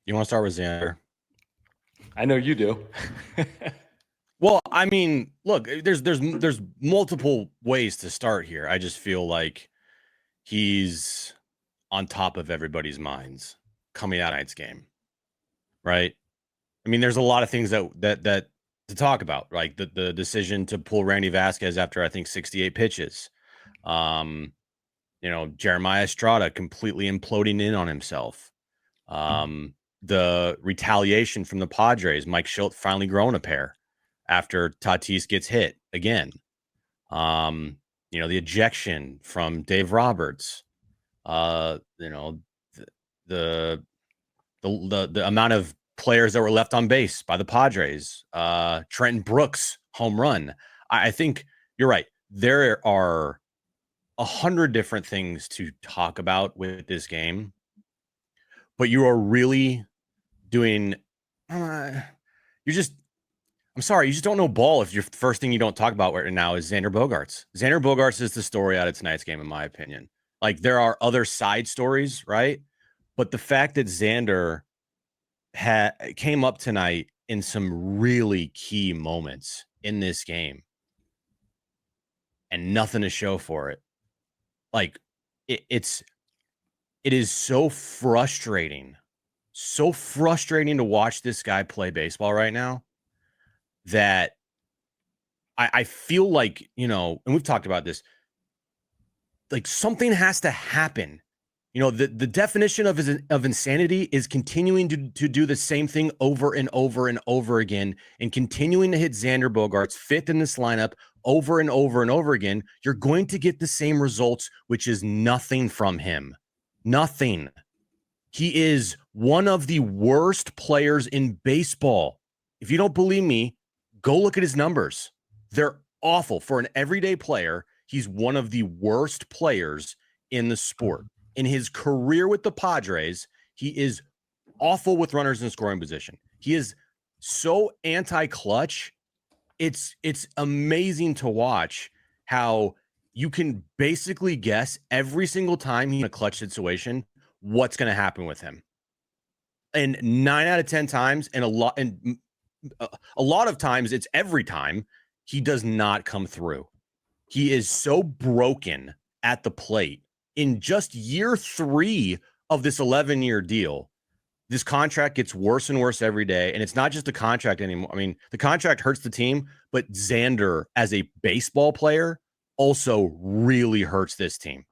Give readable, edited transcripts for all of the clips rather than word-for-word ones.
You want to start with Xander? I know you do. Well, I mean, look, there's multiple ways to start here. I just feel like he's on top of everybody's minds coming out of tonight's game, right? I mean, there's a lot of things that to talk about, like the decision to pull Randy Vasquez after I think 68 pitches. Um, Jeremiah Estrada completely imploding in on himself. Um, the retaliation from the Padres, Mike Schilt finally growing a pair after Tatis gets hit again. The ejection from Dave Roberts. Uh, you know, the the amount of players that were left on base by the Padres. Trenton Brooks home run. I think you're right. There are 100 different things to talk about with this game, but you are really doing. You're just. I'm sorry, you just don't know ball if your first thing you don't talk about right now is Xander Bogaerts. Xander Bogaerts is the story out of tonight's game, in my opinion. Like, there are other side stories, right? But the fact that Xander came up tonight in some really key moments in this game and nothing to show for it. Like, it is so frustrating to watch this guy play baseball right now that I feel like, and we've talked about this, like something has to happen. The definition of insanity is continuing to do the same thing over and over and over again and continuing to hit Xander Bogaerts fifth in this lineup over and over and over again. You're going to get the same results, which is nothing from him. Nothing. He is one of the worst players in baseball. If you don't believe me, go look at his numbers. They're awful. For an everyday player, he's one of the worst players in the sport. In his career with the Padres, he is awful with runners in scoring position. He is so anti-clutch. It's amazing to watch how you can basically guess every single time he's in a clutch situation what's going to happen with him. And 9 out of 10 times, and a lot of times, it's every time, he does not come through. He is so broken at the plate. In just year 3 of this 11-year deal, this contract gets worse and worse every day. And it's not just a contract anymore. I mean, the contract hurts the team, but Xander as a baseball player also really hurts this team.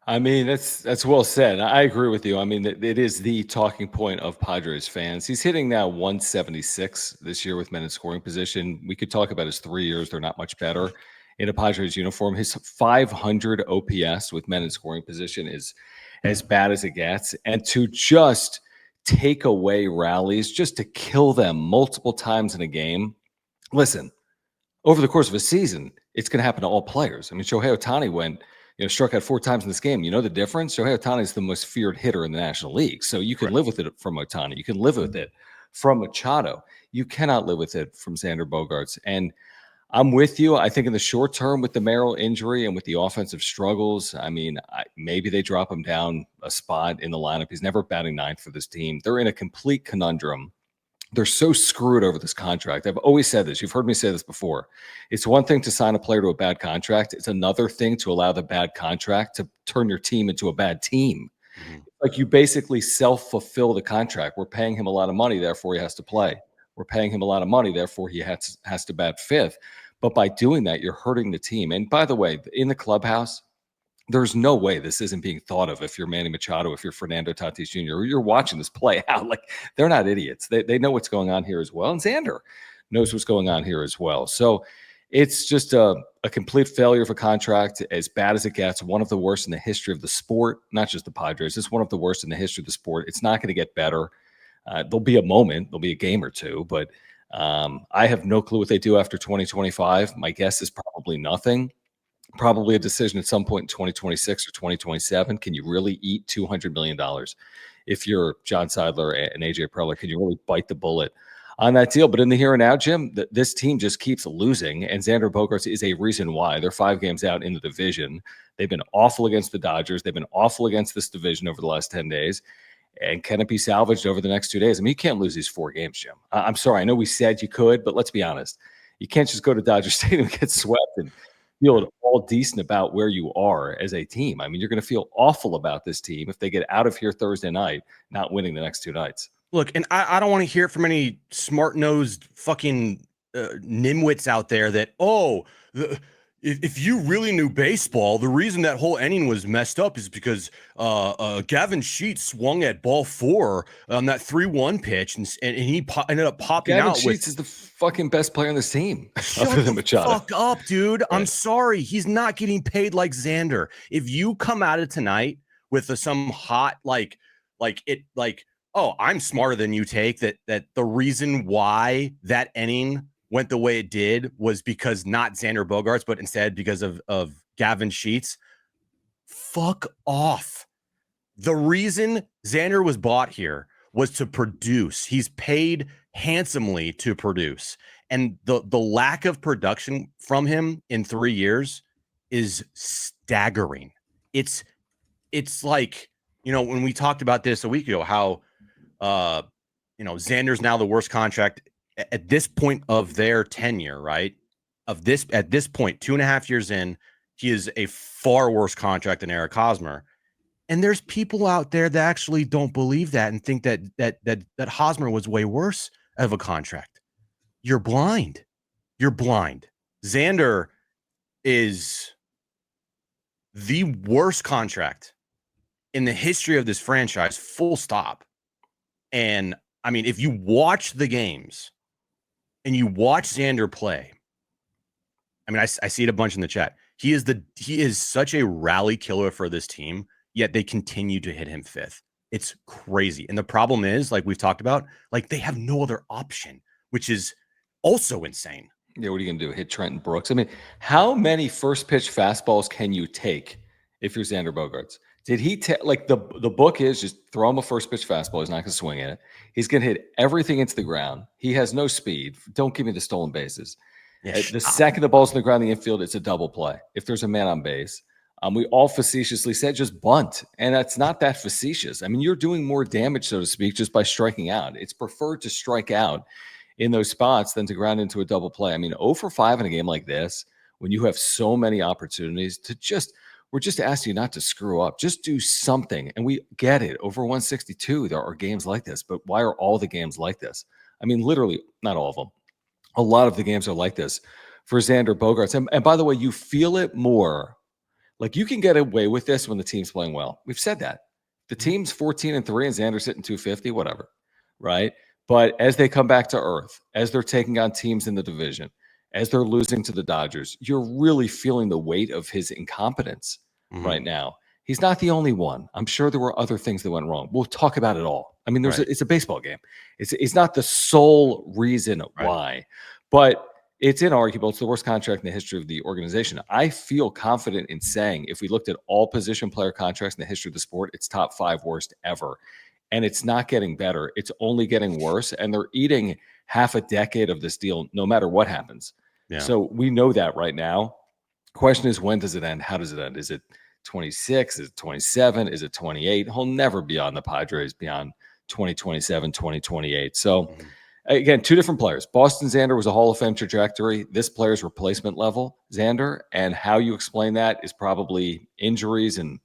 I mean, that's well said. I agree with you. I mean, it is the talking point of Padres fans. He's hitting now 176 this year with men in scoring position. We could talk about his 3 years. They're not much better in a Padres uniform. His 500 OPS with men in scoring position is as bad as it gets. And to just take away rallies, just to kill them multiple times in a game. Listen, over the course of a season, it's going to happen to all players. I mean, Shohei Ohtani struck out 4 times in this game. You know the difference? Shohei Ohtani is the most feared hitter in the National League. So you can live with it from Ohtani. You can live with it from Machado. You cannot live with it from Xander Bogaerts. And I'm with you. I think in the short term with the Merrill injury and with the offensive struggles, I mean, maybe they drop him down a spot in the lineup. He's never batting ninth for this team. They're in a complete conundrum. They're so screwed over this contract. I've always said this. You've heard me say this before. It's one thing to sign a player to a bad contract. It's another thing to allow the bad contract to turn your team into a bad team. Mm-hmm. Like you basically self-fulfill the contract. We're paying him a lot of money, therefore he has to play. We're paying him a lot of money, therefore he has to bat fifth. But by doing that, you're hurting the team. And by the way, in the clubhouse, there's no way this isn't being thought of if you're Manny Machado, if you're Fernando Tatis Jr., or you're watching this play out. Like, they're not idiots. They know what's going on here as well. And Xander knows what's going on here as well. So it's just a complete failure of a contract, as bad as it gets, one of the worst in the history of the sport, not just the Padres. It's one of the worst in the history of the sport. It's not going to get better. There'll be a moment, there'll be a game or two, but I have no clue what they do after 2025. My guess is probably nothing. Probably a decision at some point in 2026 or 2027. Can you really eat $200 million? If you're John Seidler and AJ Preller, can you really bite the bullet on that deal? But in the here and now, Jim, this team just keeps losing, and Xander Bogaerts is a reason why. They're 5 games out in the division. They've been awful against the Dodgers. They've been awful against this division over the last 10 days. And can it be salvaged over the next 2 days? I mean, you can't lose these 4 games, Jim. I'm sorry. I know we said you could, but let's be honest. You can't just go to Dodger Stadium and get swept and feel all decent about where you are as a team. I mean, you're going to feel awful about this team if they get out of here Thursday night, not winning the next 2 nights. Look, and I don't want to hear it from any smart-nosed fucking nimwits out there that, if you really knew baseball, the reason that whole inning was messed up is because Gavin Sheets swung at ball 4 on that 3-1 pitch, and he ended up popping Gavin out. Sheets is the fucking best player on this team, Shut other than the Machado. fuck up, dude. Right. I'm sorry. He's not getting paid like Xander. If you come out of tonight with some hot oh, I'm smarter than you take that the reason why that inning went the way it did was because not Xander Bogaerts, but instead because of Gavin Sheets. Fuck off. The reason Xander was bought here was to produce. He's paid handsomely to produce. And the lack of production from him in 3 years is staggering. It's like, when we talked about this a week ago, how Xander's now the worst contract at this point of their tenure, right? At this point, 2.5 years in, he is a far worse contract than Eric Hosmer. And there's people out there that actually don't believe that and think that Hosmer was way worse of a contract. You're blind. You're blind. Xander is the worst contract in the history of this franchise, full stop. And I mean, if you watch the games and you watch Xander play, I mean, I see it a bunch in the chat. He is such a rally killer for this team, yet they continue to hit him 5th. It's crazy. And the problem is, like we've talked about, like they have no other option, which is also insane. Yeah, what are you going to do? Hit Trenton Brooks? I mean, how many first pitch fastballs can you take if you're Xander Bogaerts? Did he like the book is just throw him a first pitch fastball. He's not going to swing at it. He's going to hit everything into the ground. He has no speed. Don't give me the stolen bases. Yeah, the second the ball's in the ground, in the infield, it's a double play. If there's a man on base, we all facetiously said just bunt, and that's not that facetious. I mean, you're doing more damage, so to speak, just by striking out. It's preferred to strike out in those spots than to ground into a double play. I mean, 0 for 5 in a game like this, when you have so many opportunities to we're just asking you not to screw up. Just do something. And we get it. Over 162, there are games like this. But why are all the games like this? I mean, literally, not all of them. A lot of the games are like this for Xander Bogaerts. And by the way, you feel it more. Like you can get away with this when the team's playing well. We've said that. The team's 14-3 and Xander's hitting 250, whatever. Right? But as they come back to earth, as they're taking on teams in the division, as they're losing to the Dodgers, you're really feeling the weight of his incompetence right now. He's not the only one. I'm sure there were other things that went wrong. We'll talk about it all. I mean, it's a baseball game. It's not the sole reason why, but it's inarguable. It's the worst contract in the history of the organization. I feel confident in saying if we looked at all position player contracts in the history of the sport, it's top 5 worst ever. And it's not getting better. It's only getting worse. And they're eating half a decade of this deal, no matter what happens. Yeah. So we know that right now. Question is, when does it end? How does it end? Is it 26? Is it 27? Is it 28? He'll never be on the Padres beyond 2027, 2028. So again, 2 different players. Boston Xander was a Hall of Fame trajectory. This player's replacement level Xander. And how you explain that is probably injuries and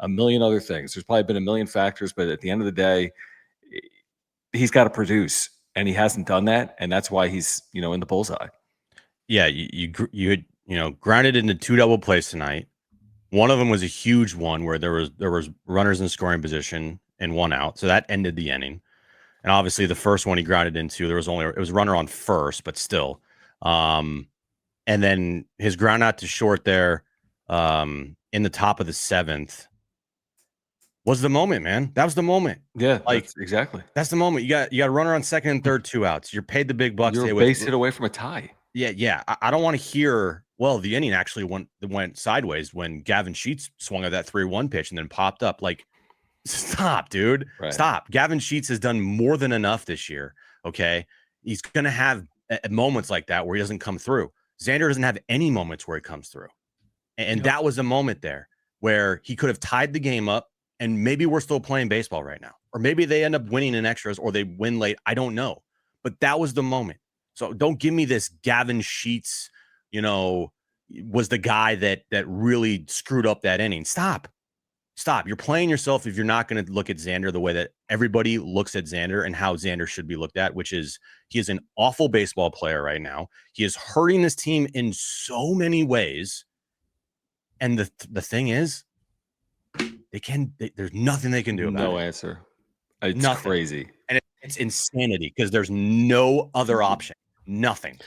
a million other things. There's probably been a million factors, but at the end of the day, he's got to produce, and he hasn't done that, and that's why he's in the bullseye. Yeah, you grounded into 2 double plays tonight. One of them was a huge one where there was runners in scoring position and 1 out, so that ended the inning. And obviously, the first one he grounded into, it was runner on first, but still. And then his ground out to short there, in the top of the 7th. Was the moment, man. That was the moment. Yeah, exactly. That's the moment. You got a runner on second and third, 2 outs. You're paid the big bucks. You're a base hit away from a tie. Yeah. I don't want to hear. Well, the inning actually went sideways when Gavin Sheets swung at that 3-1 pitch and then popped up. Like, stop, dude. Right. Stop. Gavin Sheets has done more than enough this year. Okay, he's gonna have moments like that where he doesn't come through. Xander doesn't have any moments where he comes through, and that was a moment there where he could have tied the game up and maybe we're still playing baseball right now, or maybe they end up winning in extras or they win late. I don't know, but that was the moment. So don't give me this Gavin Sheets, was the guy that really screwed up that inning. Stop. You're playing yourself if you're not going to look at Xander the way that everybody looks at Xander and how Xander should be looked at, which is he is an awful baseball player right now. He is hurting this team in so many ways. And the thing is, there's nothing they can do about it. No answer. It's Nothing. crazy. And it's insanity because there's no other option. Nothing.